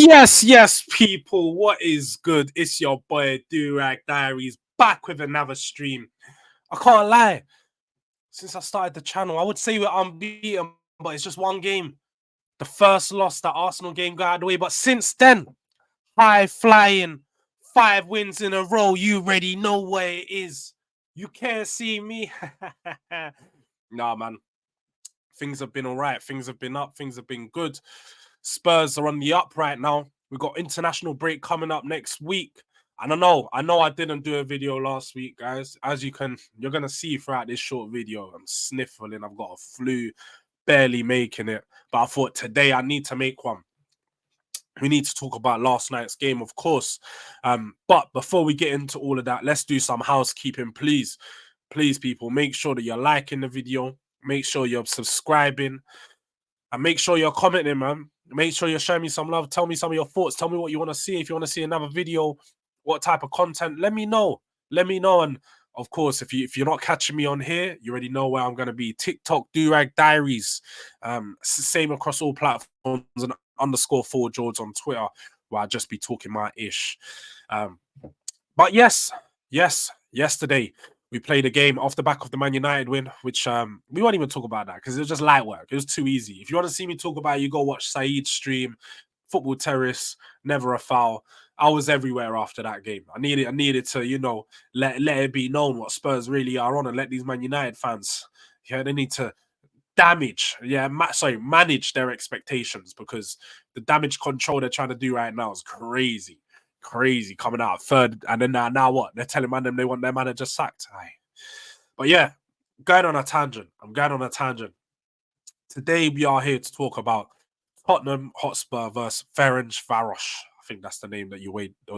Yes, people. What is good? It's your boy Durag Diaries back with another stream. I can't lie. Since I started the channel, I would say we're unbeaten, but it's just one game. The first loss, that Arsenal game got out of the way. But since then, high flying, 5 wins in a row. You already know what it is. You can't see me. Nah, man. Things have been all right. Things have been up. Things have been good. Spurs are on the up right now. We've got international break coming up next week. And I know I didn't do a video last week, guys. As you're going to see throughout this short video, I'm sniffling. I've got a flu, barely making it. But I thought today I need to make one. We need to talk about last night's game, of course. But before we get into all of that, let's do some housekeeping, please. Please, people, make sure that you're liking the video. Make sure you're subscribing. And make sure you're commenting, man. Make sure you're showing me some love. Tell me some of your thoughts. Tell me what you want to see. If you want to see another video, what type of content, let me know. Let me know. And of course, if you're not catching me on here, you already know where I'm going to be. TikTok, Durag Diaries. Same across all platforms, and _4George on Twitter, where I just be talking my ish. But yes, yesterday we played a game off the back of the Man United win, which we won't even talk about that because it was just light work. It was too easy. If you want to see me talk about it, you go watch Saeed's stream, Football Terrace, Never a Foul. I was everywhere after that game. I needed to, let it be known what Spurs really are on, and let these Man United fans, they need to manage their expectations, because the damage control they're trying to do right now is crazy. Coming out third, and then now what? They're telling them they want their manager sacked. But yeah, I'm going on a tangent. Today we are here to talk about Tottenham Hotspur versus Ferencvaros. I think that's the name that the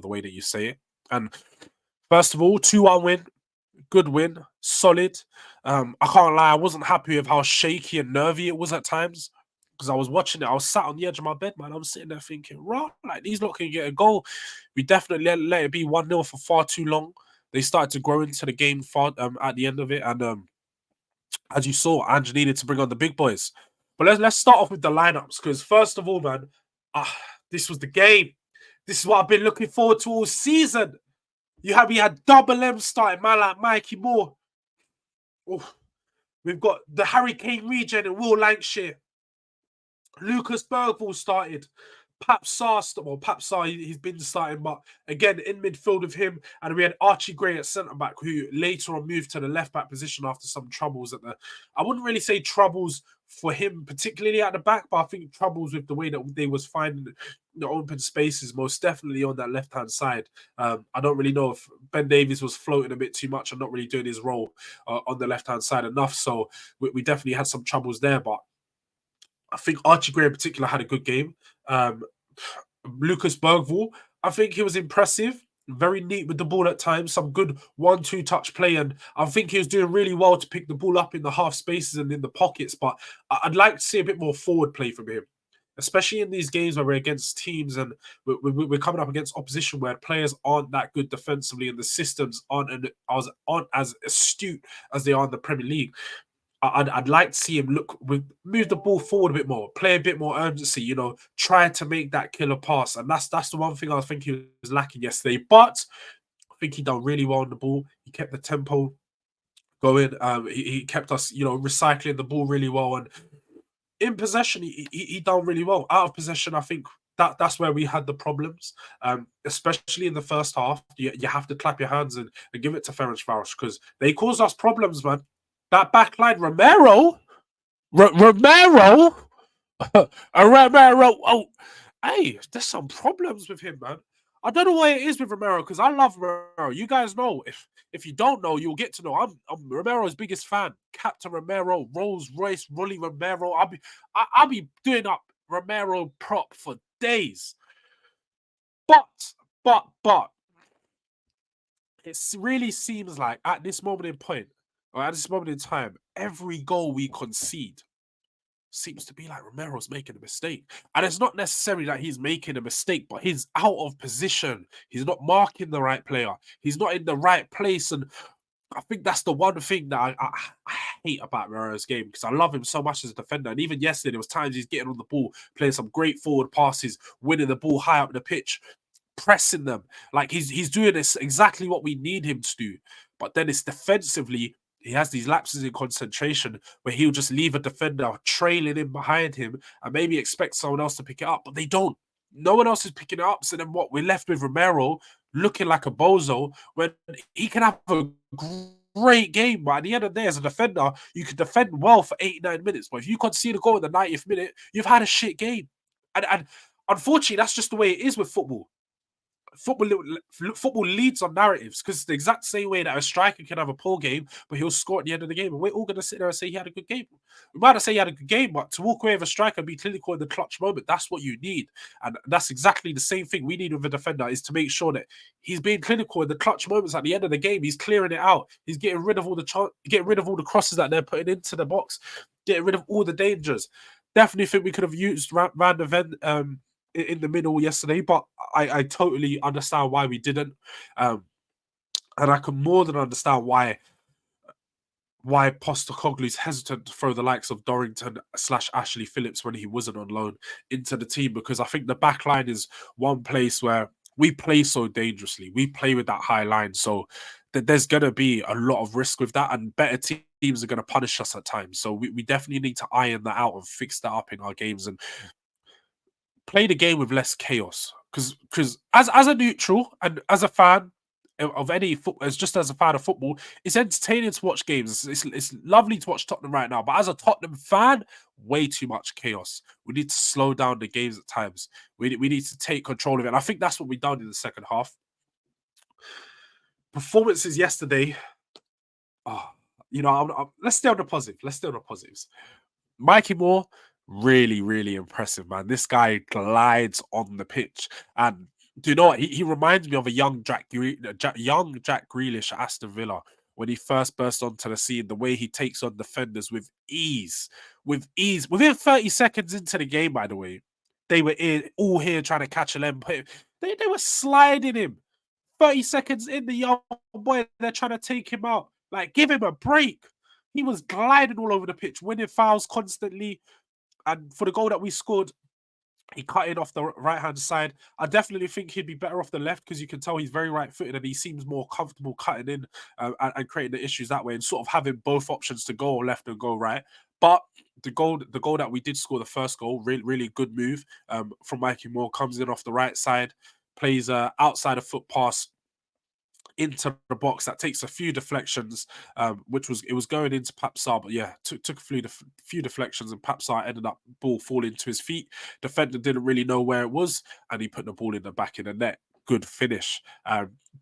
way that you say it. And first of all, 2-1 win, good win, solid. I can't lie, I wasn't happy with how shaky and nervy it was at times. Because I was watching it, I was sat on the edge of my bed, man. I'm sitting there thinking, right, like these lot can get a goal. We definitely let it be 1-0 for far too long. They started to grow into the game at the end of it, and as you saw, Ange needed to bring on the big boys. But let's start off with the lineups, because first of all, man, this was the game. This is what I've been looking forward to all season. We had double M starting, man, like Mikey Moore. Oof. We've got the Harry Kane regen and Will Lancashire. Lucas Bergvall started. Pap Sarr, he's been starting, but again, in midfield with him. And we had Archie Gray at centre-back, who later on moved to the left-back position after some troubles I wouldn't really say troubles for him, particularly at the back, but I think troubles with the way that they was finding the open spaces, most definitely on that left-hand side. I don't really know if Ben Davies was floating a bit too much and not really doing his role on the left-hand side enough. So we definitely had some troubles there, but I think Archie Gray in particular had a good game. Lucas Bergvall, I think he was impressive. Very neat with the ball at times. Some good 1-2 touch play. And I think he was doing really well to pick the ball up in the half spaces and in the pockets. But I'd like to see a bit more forward play from him, especially in these games where we're against teams and we're coming up against opposition where players aren't that good defensively and the systems aren't as astute as they are in the Premier League. I'd like to see him move the ball forward a bit more, play a bit more urgency, try to make that killer pass. And that's the one thing I think he was lacking yesterday. But I think he done really well on the ball. He kept the tempo going. He kept us, recycling the ball really well. And in possession, he done really well. Out of possession, I think that's where we had the problems, especially in the first half. You have to clap your hands and give it to Ferencvaros, because they caused us problems, man. That backline, Romero. Oh, hey, there's some problems with him, man. I don't know what it is with Romero, because I love Romero. You guys know. If you don't know, you'll get to know. I'm Romero's biggest fan. Captain Romero, Rolls Royce, Rolly Romero. I'll be doing up Romero prop for days. But it really seems like at this moment in time, every goal we concede seems to be like Romero's making a mistake. And it's not necessarily that he's making a mistake, but he's out of position. He's not marking the right player. He's not in the right place. And I think that's the one thing that I hate about Moreira's game because I love him so much as a defender. And even yesterday, there was times he's getting on the ball, playing some great forward passes, winning the ball high up the pitch, pressing them. Like he's doing this exactly what we need him to do. But then it's defensively, he has these lapses in concentration where he'll just leave a defender trailing in behind him and maybe expect someone else to pick it up, but they don't. No one else is picking it up. So then what? We're left with Romero looking like a bozo when he can have a great game. But at the end of the day, as a defender, you can defend well for 89 minutes. But if you concede a goal in the 90th minute, you've had a shit game. And unfortunately, that's just the way it is with football. Football leads on narratives because it's the exact same way that a striker can have a poor game, but he'll score at the end of the game. And we're all going to sit there and say he had a good game. We might not say he had a good game, but to walk away with a striker and be clinical in the clutch moment, that's what you need. And that's exactly the same thing we need with a defender is to make sure that he's being clinical in the clutch moments at the end of the game. He's clearing it out. He's getting rid of all the crosses that they're putting into the box, getting rid of all the dangers. Definitely think we could have used Van de Ven in the middle yesterday, but I totally understand why we didn't, and I can more than understand why Postecoglou's hesitant to throw the likes of Dorrington / Ashley Phillips when he wasn't on loan into the team, because I think the back line is one place where we play so dangerously. We play with that high line, so there's going to be a lot of risk with that, and better teams are going to punish us at times. So we definitely need to iron that out and fix that up in our games and play the game with less chaos. Because as a neutral and as a fan of any football, as just as a fan of football, it's entertaining to watch games. It's lovely to watch Tottenham right now. But as a Tottenham fan, way too much chaos. We need to slow down the games at times. We need to take control of it. And I think that's what we've done in the second half. Performances yesterday. Oh, let's stay on the positive. Let's stay on the positives. Mikey Moore, really, really impressive, man. This guy glides on the pitch. And do you know what? He reminds me of a young Jack Grealish at Aston Villa when he first burst onto the scene, the way he takes on defenders with ease. With ease. Within 30 seconds into the game, by the way, they were all here trying to catch a limb. They were sliding him. 30 seconds in, the young boy, they're trying to take him out. Like, give him a break. He was gliding all over the pitch, winning fouls constantly. And for the goal that we scored, he cut in off the right-hand side. I definitely think he'd be better off the left because you can tell he's very right-footed and he seems more comfortable cutting in and creating the issues that way and sort of having both options to go left and go right. But the goal that we did score, the first goal, really, really good move from Mikey Moore, comes in off the right side, plays outside a foot pass into the box that takes a few deflections, it was going into Papsar, but yeah, took a few deflections, and Papsar ended up ball falling to his feet. Defender didn't really know where it was, and he put the ball in the back of the net. Good finish.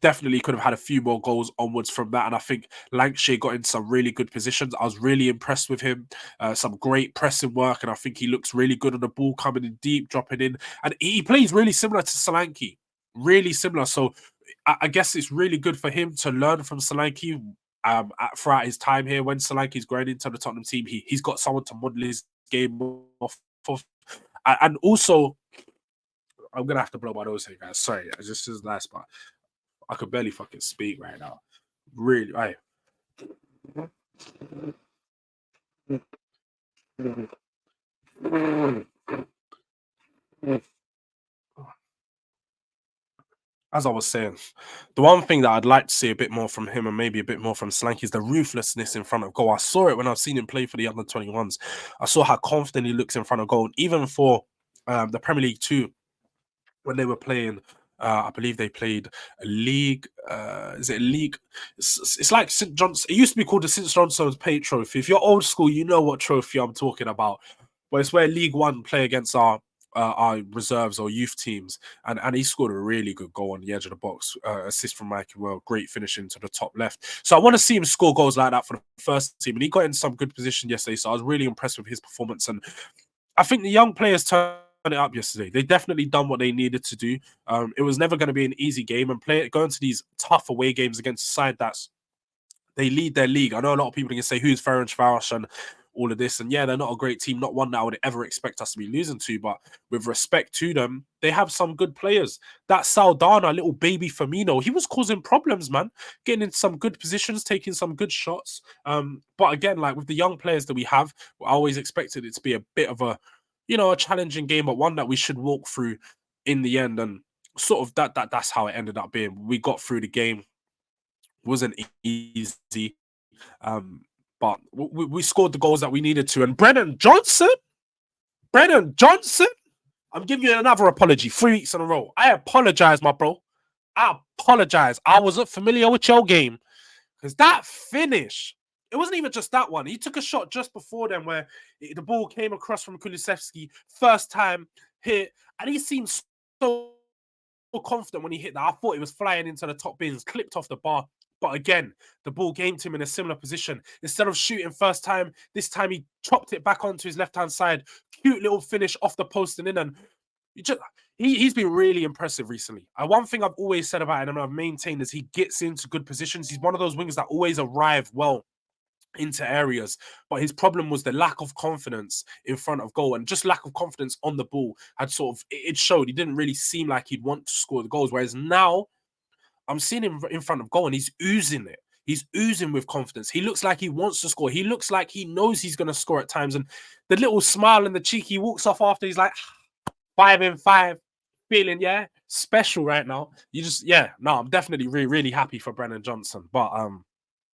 Definitely could have had a few more goals onwards from that, and I think Lancashire got in some really good positions. I was really impressed with him. Some great pressing work, and I think he looks really good on the ball, coming in deep, dropping in, and he plays really similar to Solanke. Really similar. So I guess it's really good for him to learn from Solanke throughout his time here. When Solanke's growing into the Tottenham team, he's got someone to model his game off of. And also, I'm going to have to blow my nose here, guys. Sorry, it's just his last part. I could barely fucking speak right now. Really, right. As I was saying, the one thing that I'd like to see a bit more from him and maybe a bit more from Solanke is the ruthlessness in front of goal. I saw it when I've seen him play for the under 21s. I saw how confident he looks in front of goal. And even for the Premier League 2, when they were playing, I believe they played a league. Is it a league? It's like St. John's. It used to be called the St. Johnstone's Paint Trophy. If you're old school, you know what trophy I'm talking about. But it's where League One play against our reserves or youth teams, and he scored a really good goal on the edge of the box, assist from Mikey Well, great finish into the top left. So I want to see him score goals like that for the first team, and he got in some good position yesterday, so I was really impressed with his performance, and I think the young players turned it up yesterday. They definitely done what they needed to do. It was never going to be an easy game, and going to these tough away games against a side they lead their league. I know a lot of people can say who's Ferencvaros and all of this. And yeah, they're not a great team, not one that I would ever expect us to be losing to. But with respect to them, they have some good players. That Saldana, little baby Firmino, he was causing problems, man. Getting in some good positions, taking some good shots. But again, like with the young players that we have, I always expected it to be a bit of a, a challenging game, but one that we should walk through in the end. And sort of that's how it ended up being. We got through the game. Wasn't easy. But we scored the goals that we needed to. And Brennan Johnson, I'm giving you another apology 3 weeks in a row. I apologize, my bro. I apologize. I wasn't familiar with your game because that finish, it wasn't even just that one. He took a shot just before then where the ball came across from Kulusevski, first time hit, and he seemed so confident when he hit that. I thought it was flying into the top bins, clipped off the bar. But again, the ball came to him in a similar position. Instead of shooting first time, this time he chopped it back onto his left-hand side. Cute little finish off the post and in. And he's been really impressive recently. One thing I've always said about him and I've maintained is he gets into good positions. He's one of those wingers that always arrive well into areas, but his problem was the lack of confidence in front of goal and just lack of confidence on the ball had sort of, it showed. He didn't really seem like he'd want to score the goals, whereas now I'm seeing him in front of goal and he's oozing it. He's oozing with confidence. He looks like he wants to score. He looks like he knows he's going to score at times. And the little smile and the cheek he walks off after, he's like 5 in 5, feeling special right now. I'm definitely really, really happy for Brennan Johnson. But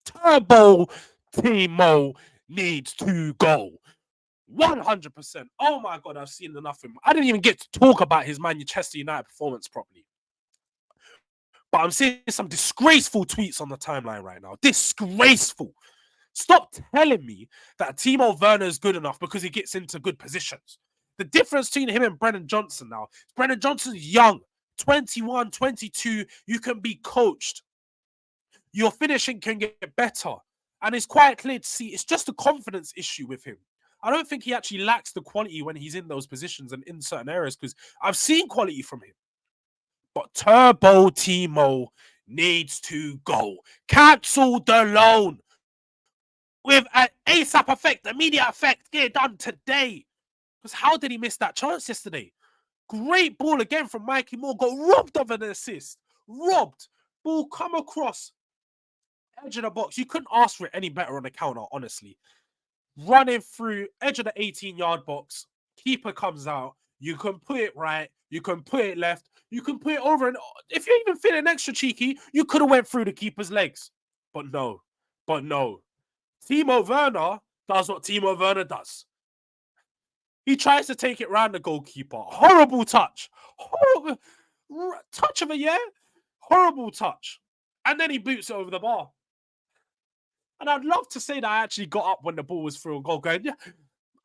Turbo Timo needs to go. 100%. Oh my God, I've seen enough of him. I didn't even get to talk about his Manchester United performance properly. But I'm seeing some disgraceful tweets on the timeline right now. Disgraceful. Stop telling me that Timo Werner is good enough because he gets into good positions. The difference between him and Brennan Johnson now, Brennan Johnson's young, 21, 22. You can be coached. Your finishing can get better. And it's quite clear to see it's just a confidence issue with him. I don't think he actually lacks the quality when he's in those positions and in certain areas because I've seen quality from him. But Turbo Timo needs to go. Cancel the loan with an ASAP effect, immediate effect. Get it done today. Because how did he miss that chance yesterday? Great ball again from Mikey Moore. Got robbed of an assist. Robbed. Ball come across. Edge of the box. You couldn't ask for it any better on the counter, honestly. Running through edge of the 18-yard box. Keeper comes out. You can put it right. You can put it left. You can put it over. And if you're even feeling extra cheeky, you could have went through the keeper's legs. But no. Timo Werner does what Timo Werner does. He tries to take it round the goalkeeper. Horrible touch. Horrible touch of a year. Horrible touch. And then he boots it over the bar. And I'd love to say that I actually got up when the ball was through a goal going, yeah.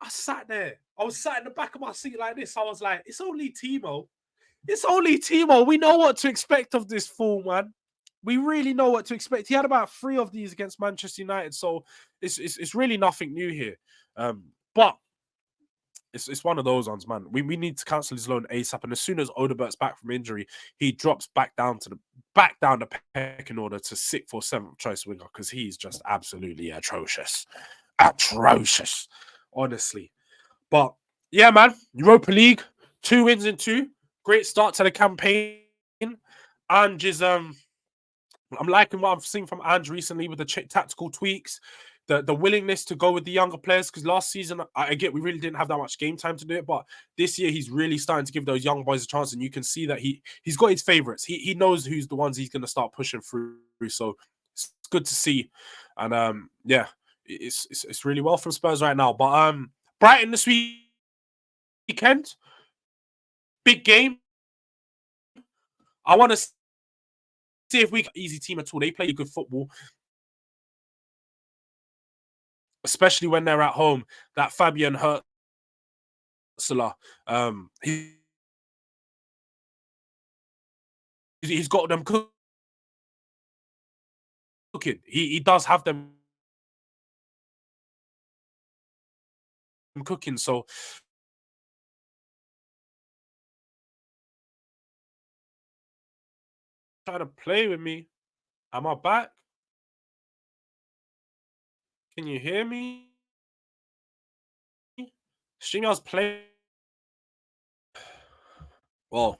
I sat there. I was sat in the back of my seat like this. I was like, it's only Timo. It's only Timo. We know what to expect of this fool, man. We really know what to expect. He had about 3 of these against Manchester United, so it's really nothing new here. But it's one of those ones, man. We need to cancel his loan ASAP. And as soon as Odebert's back from injury, he drops back down the pecking order to 6th or 7th choice winger because he's just absolutely atrocious. Atrocious, honestly. But yeah, man, Europa League, 2 wins in 2. Great start to the campaign. And I'm liking what I've seen from Ange recently with the tactical tweaks, the willingness to go with the younger players. Because last season, I get we really didn't have that much game time to do it, but this year he's really starting to give those young boys a chance, and you can see that he's got his favorites. He knows who's the ones he's going to start pushing through. So it's good to see, and it's really well from Spurs right now. But Brighton this weekend, big game. I want to see if we can easy team at all. They play good football, especially when they're at home. That Fabian Hurtzler, he's got them cooking. He does have them cooking. So try to play with me. Am I back? Can you hear me? StreamYard's play. Well,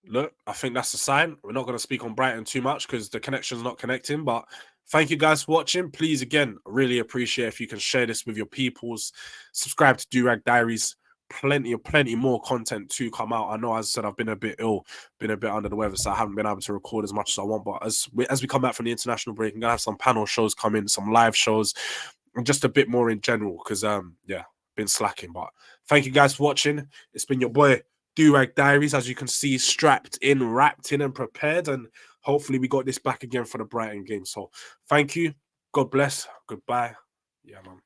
look, I think that's a sign. We're not going to speak on Brighton too much because the connection's not connecting. But thank you guys for watching. Please, again, really appreciate if you can share this with your peoples. Subscribe to Durag Diaries. Plenty more content to come out. I know, as I said, I've been a bit ill, been a bit under the weather, so I haven't been able to record as much as I want. But as we come back from the international break, I'm gonna have some panel shows coming, some live shows, and just a bit more in general because yeah, been slacking. But thank you guys for watching. It's been your boy Durag Diaries, as you can see, strapped in, wrapped in, and prepared. And hopefully we got this back again for the Brighton game. So thank you. God bless. Goodbye. Yeah, man.